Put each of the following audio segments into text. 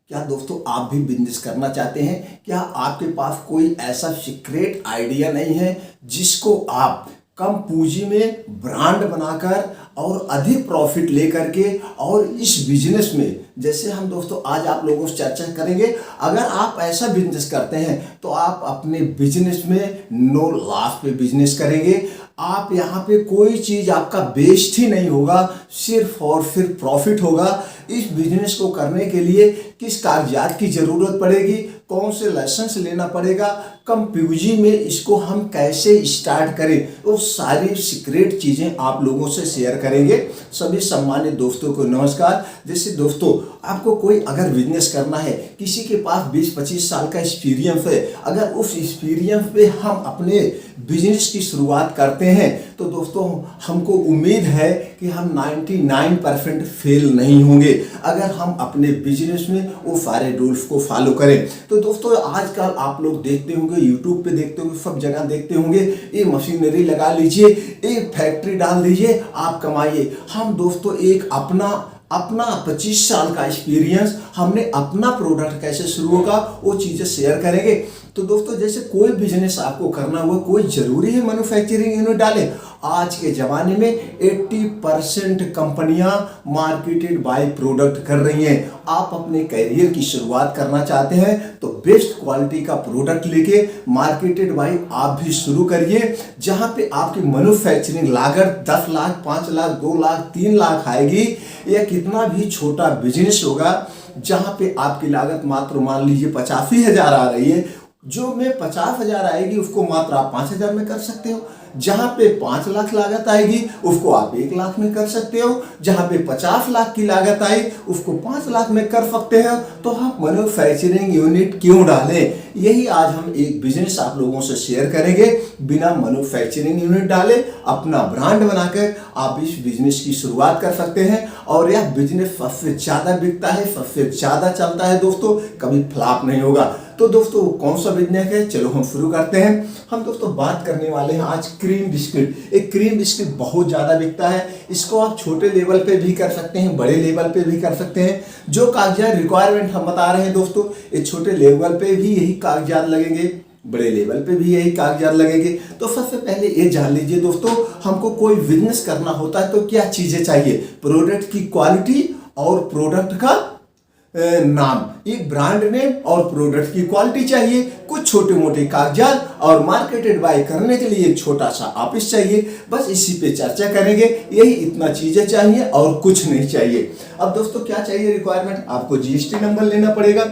क्या दोस्तों आप भी बिजनेस करना चाहते हैं? क्या आपके पास कोई ऐसा सीक्रेट आइडिया नहीं है जिसको आप कम पूंजी में ब्रांड बनाकर और अधिक प्रॉफिट लेकर के और इस बिजनेस में, जैसे हम दोस्तों आज आप लोगों से चर्चा करेंगे, अगर आप ऐसा बिजनेस करते हैं तो आप अपने बिजनेस में नो लॉस पे बिजनेस करेंगे। आप यहाँ पे कोई चीज़ आपका वेस्ट ही नहीं होगा, सिर्फ और सिर्फ प्रॉफिट होगा। इस बिजनेस को करने के लिए किस कागजात की ज़रूरत पड़ेगी, कौन से लाइसेंस लेना पड़ेगा, कम पूंजी में इसको हम कैसे स्टार्ट करें, वो सारी सीक्रेट चीज़ें आप लोगों से शेयर करेंगे। सभी सम्मानित दोस्तों को नमस्कार। जैसे दोस्तों आपको कोई अगर बिजनेस करना है, किसी के पास 20-25 साल का एक्सपीरियंस है, अगर उस एक्सपीरियंस पे हम अपने बिजनेस की शुरुआत करते हैं तो दोस्तों हमको उम्मीद है कि हम 99% फेल नहीं होंगे अगर हम अपने बिजनेस में वो सारे रूल्स को फॉलो करें। तो दोस्तों आजकल आप लोग देखते होंगे, यूट्यूब पे देखते होंगे, सब जगह देखते होंगे, ये मशीनरी लगा लीजिए, एक फैक्ट्री डाल दीजिए, आप कमाइए। हम दोस्तों एक अपना 25 साल का एक्सपीरियंस, हमने अपना प्रोडक्ट कैसे शुरू होगा वो चीज़ें शेयर करेंगे। तो दोस्तों जैसे कोई बिजनेस आपको करना हुआ, कोई ज़रूरी है मैन्युफैक्चरिंग यूनिट डालें। आज के ज़माने में 80% कंपनियां मार्केटेड बाय प्रोडक्ट कर रही हैं। आप अपने करियर की शुरुआत करना चाहते हैं तो बेस्ट क्वालिटी का प्रोडक्ट लेके मार्केटेड बाय आप भी शुरू करिए, जहां पे आपकी मैन्युफैक्चरिंग लागत 10 लाख, 5 लाख, 2 लाख, 3 लाख आएगी। या कितना भी छोटा बिजनेस होगा जहां पे आपकी लागत मात्र मान लीजिए 85,000 आ रही है, जो में 50,000 आएगी उसको मात्र आप 5,000 में कर सकते हो। जहां पे 5 लाख लागत आएगी उसको आप 1 लाख में कर सकते हो। जहां पे 50 लाख की लागत आई उसको 5 लाख में कर सकते हैं। तो हम मैन्युफैक्चरिंग यूनिट क्यों डालें? यही आज हम एक बिजनेस आप लोगों से शेयर करेंगे। बिना मैन्युफैक्चरिंग यूनिट डाले अपना ब्रांड बनाकर आप इस बिजनेस की शुरुआत कर सकते हैं और यह बिजनेस सबसे ज्यादा बिकता है, सबसे ज्यादा चलता है दोस्तों, कभी फ्लॉप नहीं होगा। तो दोस्तों कौन सा बिजनेस है, चलो हम शुरू करते हैं। हम दोस्तों बात करने वाले हैं आज क्रीम बिस्किट। एक क्रीम बिस्किट बहुत ज़्यादा बिकता है। इसको आप छोटे लेवल पे भी कर सकते हैं, बड़े लेवल पे भी कर सकते हैं। जो कागजात रिक्वायरमेंट हम बता रहे हैं दोस्तों, ये छोटे लेवल पे भी यही कागजात लगेंगे, बड़े लेवल पे भी यही कागजात लगेंगे। तो सबसे पहले ये जान लीजिए दोस्तों, हमको कोई बिजनेस करना होता है तो क्या चीज़ें चाहिए? प्रोडक्ट की क्वालिटी और प्रोडक्ट का नाम, एक ब्रांड नेम और प्रोडक्ट की क्वालिटी चाहिए, कुछ छोटे मोटे कागजात और मार्केटेड बाय करने के लिए एक छोटा सा ऑफिस चाहिए। बस इसी पे चर्चा करेंगे। यही इतना चीजें चाहिए और कुछ नहीं चाहिए। अब दोस्तों क्या चाहिए रिक्वायरमेंट? आपको जीएसटी नंबर लेना पड़ेगा,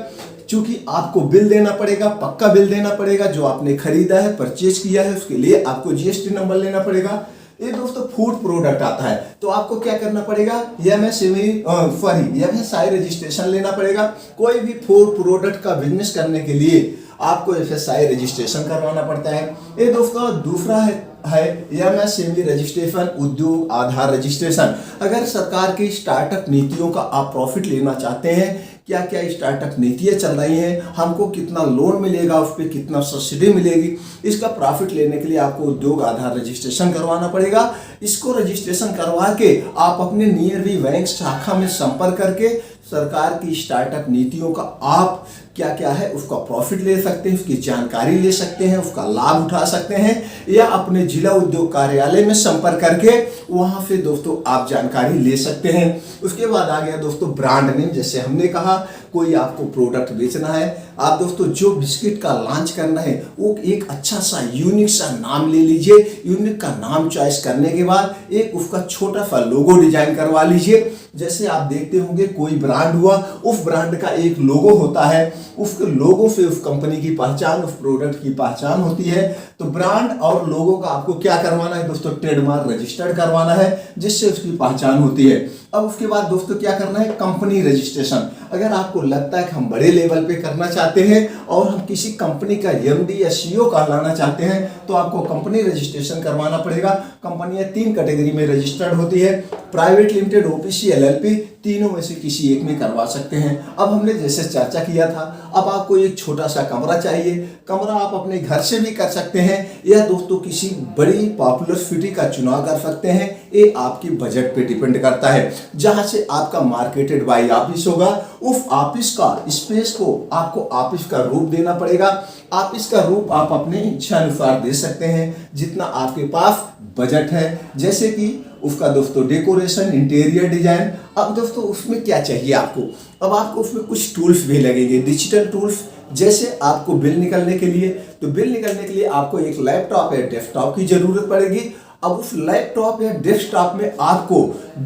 क्योंकि आपको बिल देना पड़ेगा, पक्का बिल देना पड़ेगा। जो आपने खरीदा है, परचेज किया है, उसके लिए आपको जीएसटी नंबर लेना पड़ेगा। ये दोस्तों फूड प्रोडक्ट आता है तो आपको क्या करना पड़ेगा? एफएसआई रजिस्ट्रेशन लेना पड़ेगा। कोई भी फूड प्रोडक्ट का बिजनेस करने के लिए आपको एफएसआई रजिस्ट्रेशन करवाना पड़ता है। ये दोस्तों दूसरा है एमएसएमई रजिस्ट्रेशन, उद्योग आधार रजिस्ट्रेशन। अगर सरकार की स्टार्टअप नीतियों का आप प्रॉफिट लेना चाहते हैं, क्या क्या स्टार्टअप नीतियाँ चल रही हैं, हमको कितना लोन मिलेगा, उस पर कितना सब्सिडी मिलेगी, इसका प्रॉफिट लेने के लिए आपको उद्योग आधार रजिस्ट्रेशन करवाना पड़ेगा। इसको रजिस्ट्रेशन करवा के आप अपने नियर भी बैंक शाखा में संपर्क करके सरकार की स्टार्टअप नीतियों का आप क्या क्या है उसका प्रॉफिट ले सकते हैं, उसकी जानकारी ले सकते हैं, उसका लाभ उठा सकते हैं, या अपने जिला उद्योग कार्यालय में संपर्क करके वहां से दोस्तों आप जानकारी ले सकते हैं। उसके बाद आ गया दोस्तों ब्रांड नेम। जैसे हमने कहा कोई आपको प्रोडक्ट बेचना है, आप दोस्तों जो बिस्किट का लॉन्च करना है वो एक अच्छा सा यूनिक सा नाम ले लीजिए। यूनिक का नाम चॉइस करने के बाद एक उसका छोटा सा लोगो डिजाइन करवा लीजिए। जैसे आप देखते होंगे कोई ब्रांड हुआ, उस ब्रांड का एक लोगो होता है, उसके लोगो से उस कंपनी की पहचान, उस प्रोडक्ट की पहचान होती है। तो ब्रांड और लोगो का आपको क्या करवाना है दोस्तों? ट्रेडमार्क रजिस्टर्ड करवाना है, जिससे उसकी पहचान होती है। अब उसके बाद दोस्तों क्या करना है? Company registration. अगर आपको लगता है कि हम बड़े लेवल पे करना चाहते हैं और हम किसी कंपनी का एमडी या सीईओ कहलाना चाहते हैं तो आपको कंपनी रजिस्ट्रेशन करवाना पड़ेगा। कंपनियां 3 कैटेगरी में रजिस्टर्ड होती है। प्राइवेट लिमिटेड, ओपीसी, एलएलपी, तीनों में से किसी एक में करवा सकते हैं। अब हमने जैसे चर्चा किया था, अब आपको एक छोटा सा कमरा चाहिए। कमरा आप अपने घर से भी कर सकते हैं या दोस्तों किसी बड़ी पॉपुलर सिटी का चुनाव कर सकते हैं। ये आपकी बजट पे डिपेंड करता है। जहां से आपका मार्केटेड बाई ऑफिस होगा, उस ऑफिस का स्पेस को आपको ऑफिस का रूप देना पड़ेगा। ऑफिस का रूप आप अपने इच्छा अनुसार दे सकते हैं, जितना आपके पास बजट है। जैसे कि उसका दोस्तों डेकोरेशन, इंटीरियर डिजाइन। अब दोस्तों उसमें क्या चाहिए आपको, अब आपको उसमें कुछ टूल्स भी लगेंगे, डिजिटल टूल्स। जैसे आपको बिल निकलने के लिए, तो बिल निकलने के लिए आपको एक लैपटॉप या डेस्कटॉप की जरूरत पड़ेगी। अब उस लैपटॉप या डेस्कटॉप में आपको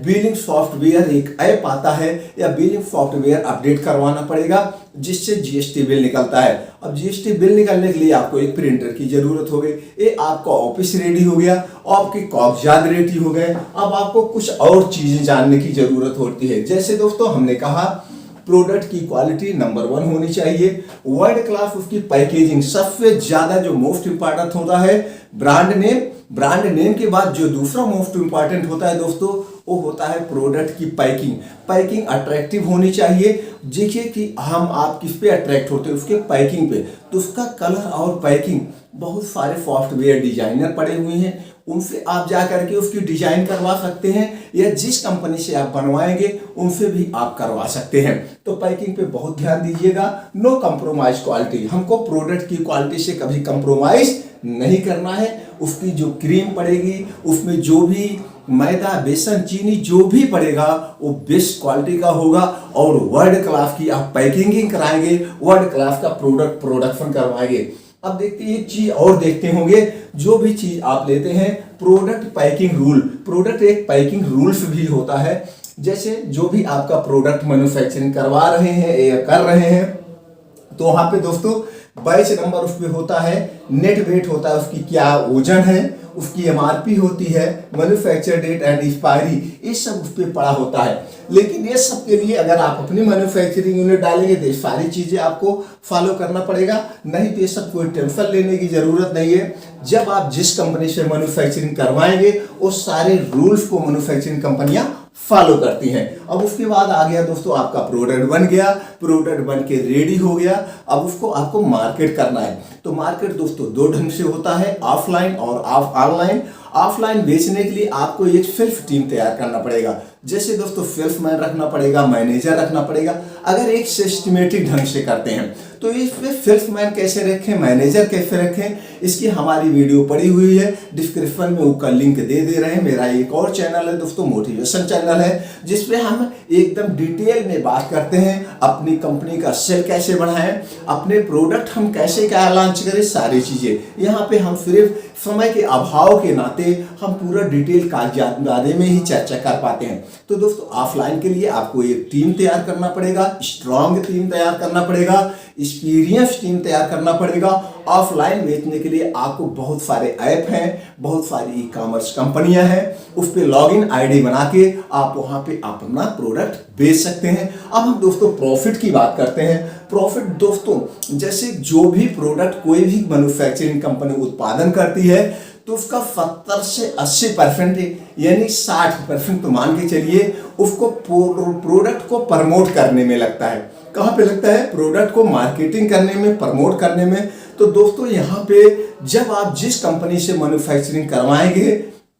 बिलिंग सॉफ्टवेयर, एक ऐप आता है, या बिलिंग सॉफ्टवेयर अपडेट करवाना पड़ेगा, जिससे जीएसटी बिल निकलता है। अब जीएसटी बिल निकलने के लिए आपको एक प्रिंटर की जरूरत हो गई। ये आपका ऑफिस रेडी हो गया, आपके कागजात रेडी हो गए। अब आपको कुछ और चीजें जानने की जरूरत होती है। जैसे दोस्तों हमने कहा, प्रोडक्ट की क्वालिटी नंबर 1 होनी चाहिए, वर्ल्ड क्लास उसकी पैकेजिंग, सबसे ज्यादा जो मोस्ट इंपॉर्टेंट होता है ब्रांड नेम। ब्रांड नेम के बाद जो दूसरा मोस्ट इंपॉर्टेंट होता है दोस्तों, वो होता है प्रोडक्ट की पैकिंग। पैकिंग अट्रैक्टिव होनी चाहिए। देखिए कि हम आप किस पे अट्रैक्ट होते हैं, उसके पैकिंग पे। तो उसका कलर और पैकिंग, बहुत सारे सॉफ्टवेयर डिजाइनर पड़े हुए हैं, उनसे आप जा करके उसकी डिजाइन करवा सकते हैं, या जिस कंपनी से आप बनवाएंगे उनसे भी आप करवा सकते हैं। तो पैकिंग पे बहुत ध्यान दीजिएगा। नो कंप्रोमाइज क्वालिटी, हमको प्रोडक्ट की क्वालिटी से कभी कंप्रोमाइज नहीं करना है। उसकी जो क्रीम पड़ेगी, उसमें जो भी मैदा, बेसन, चीनी जो भी पड़ेगा, वो बेस्ट क्वालिटी का होगा, और वर्ल्ड क्लास की आप पैकिंग कराएंगे, वर्ल्ड क्लास का प्रोडक्ट प्रोडक्शन करवाएंगे। अब देखते हैं एक चीज और देखते होंगे, जो भी चीज आप लेते हैं, प्रोडक्ट पैकिंग रूल। प्रोडक्ट एक पैकिंग रूल्स भी होता है। जैसे जो भी आपका प्रोडक्ट मैन्युफैक्चरिंग करवा रहे हैं या कर रहे हैं, तो वहां पे दोस्तों बैच नंबर उसमें होता है, नेट वेट होता है, उसकी क्या वजन है, उसकी एमआरपी होती है, मैन्युफैक्चर डेट एंड एक्सपायरी, ये सब उस पर पड़ा होता है। लेकिन ये सब के लिए अगर आप अपनी मैन्युफैक्चरिंग यूनिट डालेंगे तो ये सारी चीजें आपको फॉलो करना पड़ेगा। नहीं तो ये सब कोई टेंशन लेने की जरूरत नहीं है। जब आप जिस कंपनी से मैन्युफैक्चरिंग करवाएंगे, वो सारे रूल्स को मैन्युफैक्चरिंग कंपनियां फॉलो करती हैं। अब उसके बाद आ गया दोस्तों आपका प्रोडक्ट बन गया, प्रोडक्ट बन के रेडी हो गया। अब उसको आपको मार्केट करना है। तो मार्केट दोस्तों 2 ढंग से होता है, ऑफलाइन और ऑनलाइन। ऑफलाइन बेचने के लिए आपको एक सेल्फ टीम तैयार करना पड़ेगा। जैसे दोस्तों सेल्समैन रखना पड़ेगा, मैनेजर रखना पड़ेगा। अगर एक सिस्टमेटिक ढंग से करते हैं तो इसमें सेल्समैन कैसे रखें, मैनेजर कैसे रखें, इसकी हमारी वीडियो पड़ी हुई है, डिस्क्रिप्शन में उसका लिंक दे रहे हैं। मेरा एक और चैनल है दोस्तों, मोटिवेशन चैनल है, जिसपे हम एकदम डिटेल में बात करते हैं, अपनी कंपनी का सेल कैसे बढ़ाएं, अपने प्रोडक्ट हम कैसे क्या लॉन्च करें, सारी चीजें। यहाँ पे हम सिर्फ समय के अभाव के नाते हम पूरा डिटेल कागजात बारे में ही चर्चा कर पाते हैं। तो दोस्तों ऑफलाइन के लिए आपको एक टीम तैयार करना पड़ेगा, स्ट्रांग टीम तैयार करना पड़ेगा, एक्सपीरियंस टीम तैयार करना पड़ेगा। ऑफलाइन बेचने के लिए आपको बहुत सारे ऐप हैं, बहुत सारी ई कॉमर्स कंपनियां हैं, उस पर लॉगिन आईडी बना के आप वहां पे अपना प्रोडक्ट बेच सकते हैं। अब हम दोस्तों प्रॉफिट की बात करते हैं। प्रॉफिट दोस्तों, जैसे जो भी प्रोडक्ट कोई भी मैन्युफैक्चरिंग कंपनी उत्पादन करती है, तो उसका 70 से 80% यानी 60% तो मान के चलिए, उसको प्रोडक्ट को प्रमोट करने में लगता है। कहाँ पे लगता है? प्रोडक्ट को मार्केटिंग करने में, प्रमोट करने में। तो दोस्तों यहाँ पे जब आप जिस कंपनी से मैन्युफैक्चरिंग करवाएंगे,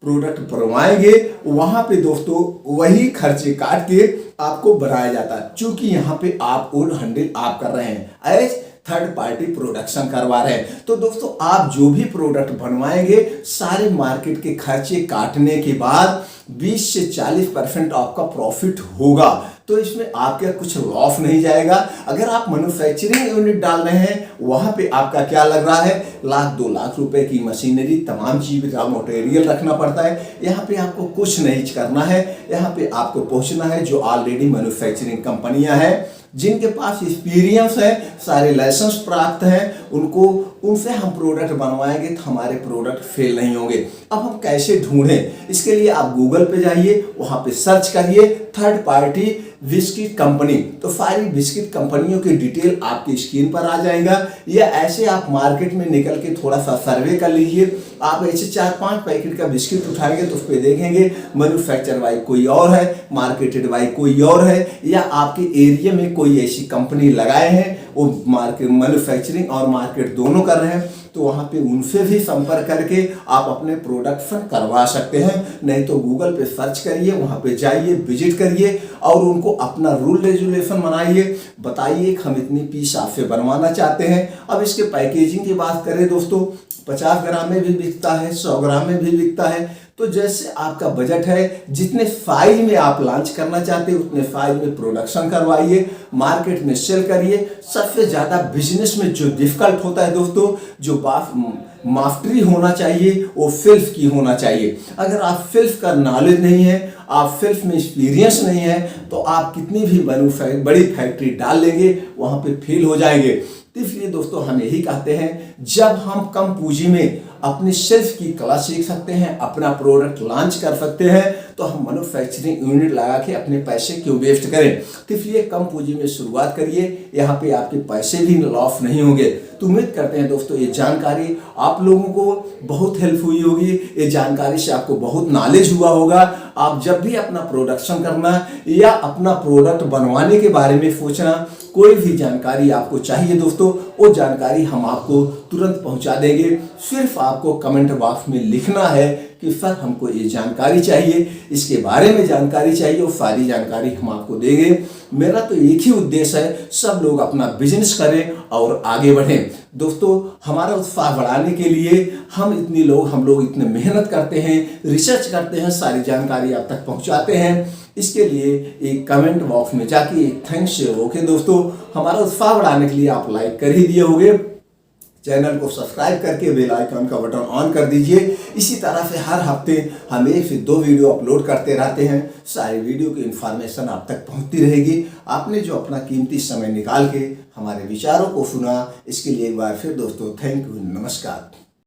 प्रोडक्ट बनवाएंगे, वहां पे दोस्तों वही खर्चे काट के आपको बनाया जाता है। क्योंकि यहाँ पे आप ओन हैंडल आप कर रहे हैं, एज थर्ड पार्टी प्रोडक्शन करवा रहे हैं। तो दोस्तों आप जो भी प्रोडक्ट बनवाएंगे, सारे मार्केट के खर्चे काटने के बाद 20 से 40% आपका प्रॉफिट होगा। तो इसमें आपका कुछ लॉस नहीं जाएगा। अगर आप मैन्युफैक्चरिंग यूनिट डाल रहे हैं, वहां पे आपका क्या लग रहा है, 1-2 लाख रुपए की मशीनरी, तमाम चीज का मटेरियल रखना पड़ता है। यहाँ पे आपको कुछ नहीं करना है। यहाँ पे आपको पहुंचना है जो ऑलरेडी मैन्युफैक्चरिंग कंपनियां हैं, जिनके पास एक्सपीरियंस है, सारे लाइसेंस प्राप्त हैं, उनको उनसे हम प्रोडक्ट बनवाएंगे तो हमारे प्रोडक्ट फेल नहीं होंगे। अब हम कैसे ढूंढें, इसके लिए आप गूगल पे जाइए, वहाँ पे सर्च करिए थर्ड पार्टी बिस्किट कंपनी, तो सारी बिस्किट कंपनियों की डिटेल आपकी स्क्रीन पर आ जाएगा। या ऐसे आप मार्केट में निकल के थोड़ा सा सर्वे कर लीजिए, आप ऐसे 4-5 पैकेट का बिस्किट उठाएंगे तो उस पर देखेंगे मैन्युफैक्चर बाई कोई और है, मार्केटेड बाई कोई और है, या आपके एरिया में कोई ऐसी कंपनी लगाए हैं वो मार्केट मैन्युफैक्चरिंग और मार्केट दोनों कर रहे हैं, तो वहाँ पे उनसे भी संपर्क करके आप अपने प्रोडक्शन करवा सकते हैं। नहीं तो गूगल पे सर्च करिए, वहाँ पे जाइए, विजिट करिए और उनको अपना रूल रेजुलेशन बनाइए, बताइए कि हम इतनी पीस आपसे बनवाना चाहते हैं। अब इसके पैकेजिंग की बात करें दोस्तों, 50 ग्राम में भी बिकता है, 100 ग्राम में भी बिकता है। तो जैसे आपका बजट है, जितने साइज में आप लॉन्च करना चाहते हैं उतने साइज में प्रोडक्शन करवाइए, मार्केट में सेल करिए। सबसे ज़्यादा बिजनेस में जो डिफिकल्ट होता है दोस्तों, जो मास्टरी होना चाहिए वो सेल्फ की होना चाहिए। अगर आप सेल्फ का नॉलेज नहीं है, आप सेल्फ में एक्सपीरियंस नहीं है, तो आप कितनी भी बड़ी फैक्ट्री डाल लेंगे वहाँ पे फेल हो जाएंगे। तो इसलिए दोस्तों हम यही कहते हैं, जब हम कम पूंजी में अपनी सेल्फ की कला सीख सकते हैं, अपना प्रोडक्ट लॉन्च कर सकते हैं, तो हम मैन्युफैक्चरिंग यूनिट लगा के अपने पैसे क्यों वेस्ट करें। तो इसलिए कम पूंजी में शुरुआत करिए, यहाँ पे आपके पैसे भी लॉस नहीं होंगे। तो उम्मीद करते हैं दोस्तों ये जानकारी आप लोगों को बहुत हेल्प हुई होगी, ये जानकारी से आपको बहुत नॉलेज हुआ होगा। आप जब भी अपना प्रोडक्शन करना या अपना प्रोडक्ट बनवाने के बारे में सोचना, कोई भी जानकारी आपको चाहिए दोस्तों, वो जानकारी हम आपको तुरंत पहुंचा देंगे। सिर्फ आपको कमेंट बॉक्स में लिखना है कि सर हमको ये जानकारी चाहिए, इसके बारे में जानकारी चाहिए, वो सारी जानकारी हम आपको देंगे। मेरा तो एक ही उद्देश्य है, सब लोग अपना बिजनेस करें और आगे बढ़ें। दोस्तों हमारा उत्साह बढ़ाने के लिए हम लोग इतने मेहनत करते हैं, रिसर्च करते हैं, सारी जानकारी आप तक पहुंचाते हैं। इसके लिए एक कमेंट बॉक्स में जाके एक थैंक्स ओके दोस्तों। हमारा उत्साह बढ़ाने के लिए आप लाइक कर ही दिए होंगे, चैनल को सब्सक्राइब करके बेल आइकन का बटन ऑन कर दीजिए। इसी तरह से हर हफ्ते हम 1 से 2 वीडियो अपलोड करते रहते हैं, सारी वीडियो की इन्फॉर्मेशन आप तक पहुंचती रहेगी। आपने जो अपना कीमती समय निकाल के हमारे विचारों को सुना, इसके लिए एक बार फिर दोस्तों थैंक यू, नमस्कार।